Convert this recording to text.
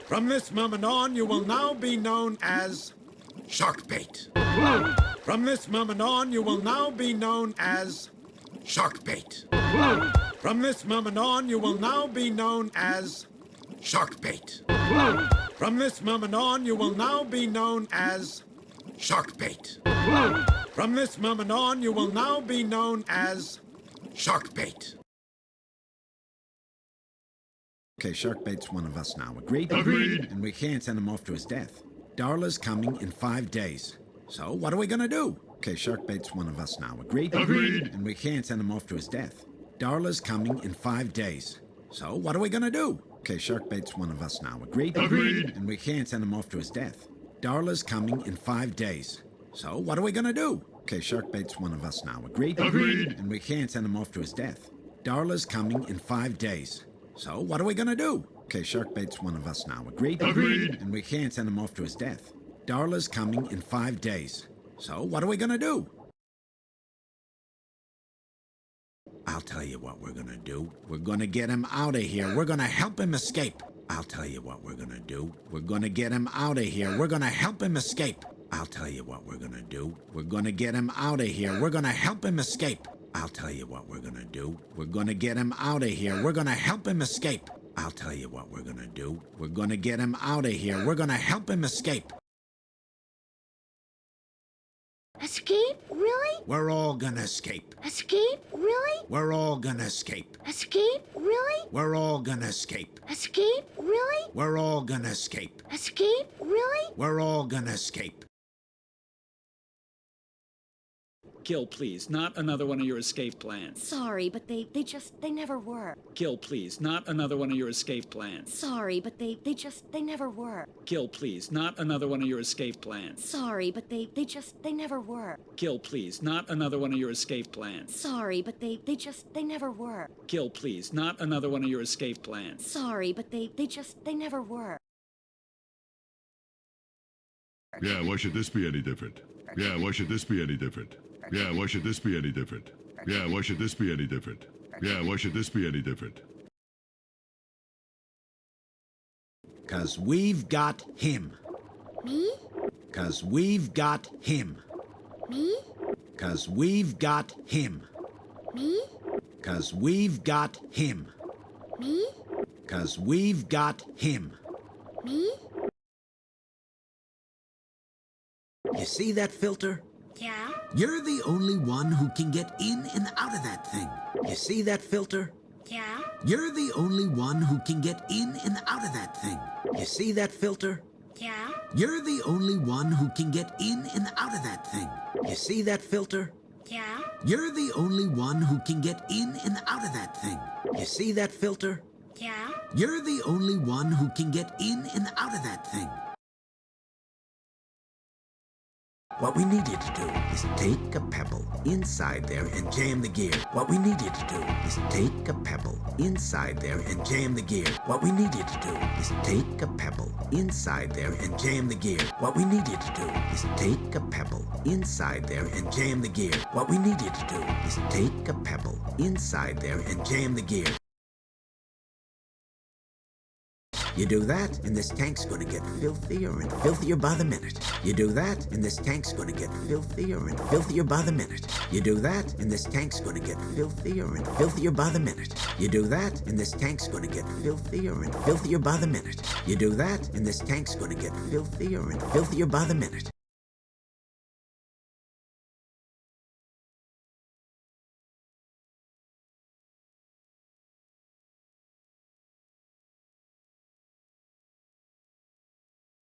From this moment on, you will now be known as shark bait. From this moment on, you will now be known as shark bait. From this moment on, you will now be known as shark bait. From this moment on, you will now be known as shark bait. From this moment on, you will now be known as shark bait. Okay, shark bait's one of us now. Agreed? Agreed. And we can't send him off to his death. Darla's coming in 5 days. So what are we gonna do? Okay, shark bait's one of us now. Agreed? Agreed. And we can't send him off to his death. Darla's coming in 5 days. So what are we gonna do? Okay, shark bait's one of us now. Agreed? Agreed. And we can't send him off to his death. Darla's coming in 5 days. So what are we gonna do? Okay, shark bait's one of us now. Agreed? Agreed. And we can't send him off to his death. Darla's coming in 5 days. So what are we gonna do? Okay, shark bait's one of us now. Agreed? Agreed. And we can't send him off to his death. Darla's coming in 5 days. So what are we gonna do? I'll tell you what we're gonna do. We're gonna get him out of here. We're gonna help him escape. I'll tell you what we're gonna do. We're gonna get him out of here. We're gonna help him escape. I'll tell you what we're gonna do. We're gonna get him out of here. We're gonna help him escape. I'll tell you what we're gonna do. We're gonna get him out of here. We're gonna help him escape. I'll tell you what we're gonna do. We're gonna get him out of here. We're gonna help him escape. Escape? Really? We're all gonna escape. Escape? Really? We're all gonna escape. Escape? Really? We're all gonna escape. Escape? Really? We're all gonna escape. Escape? Really? We're all gonna escape. Gil, please, not another one of your escape plans. Sorry, but they never work. Gil, please, not another one of your escape plans. Sorry, but they never work. Gil, please, not another one of your escape plans. Sorry, but they never work. Gil, please, not another one of your escape plans. Sorry, but they never work. Gil, please, not another one of your escape plans. Sorry, but they never work. Yeah, why should this be any different? Yeah, why should this be any different? Yeah, why should this be any different? Yeah, why should this be any different? Yeah, why should this be any different? 'Cause we've got him. Me? 'Cause we've got him. Me? 'Cause we've got him. Me? 'Cause we've got him. Me? 'Cause we've got him. Me? You see that filter? Yeah? You're the only one who can get in and out of that thing. You see that filter? Yeah? You're the only one who can get in and out of that thing. You see that filter? Yeah? You're the only one who can get in and out of that thing. You see that filter? Yeah? You're the only one who can get in and out of that thing. You see that filter? Yeah? You're the only one who can get in and out of that thing. What we need you to do is take a pebble inside there and jam the gear. What we need you to do is take a pebble inside there and jam the gear. What we need you to do is take a pebble inside there and jam the gear. What we need you to do is take a pebble inside there and jam the gear. What we need you to do is take a pebble inside there and jam the gear. You do that, and this tank's gonna get filthier and filthier by the minute. You do that, and this tank's gonna get filthier and filthier by the minute. You do that, and this tank's gonna get filthier and filthier by the minute. You do that, and this tank's gonna get filthier and filthier by the minute. You do that, and this tank's gonna get filthier and filthier by the minute.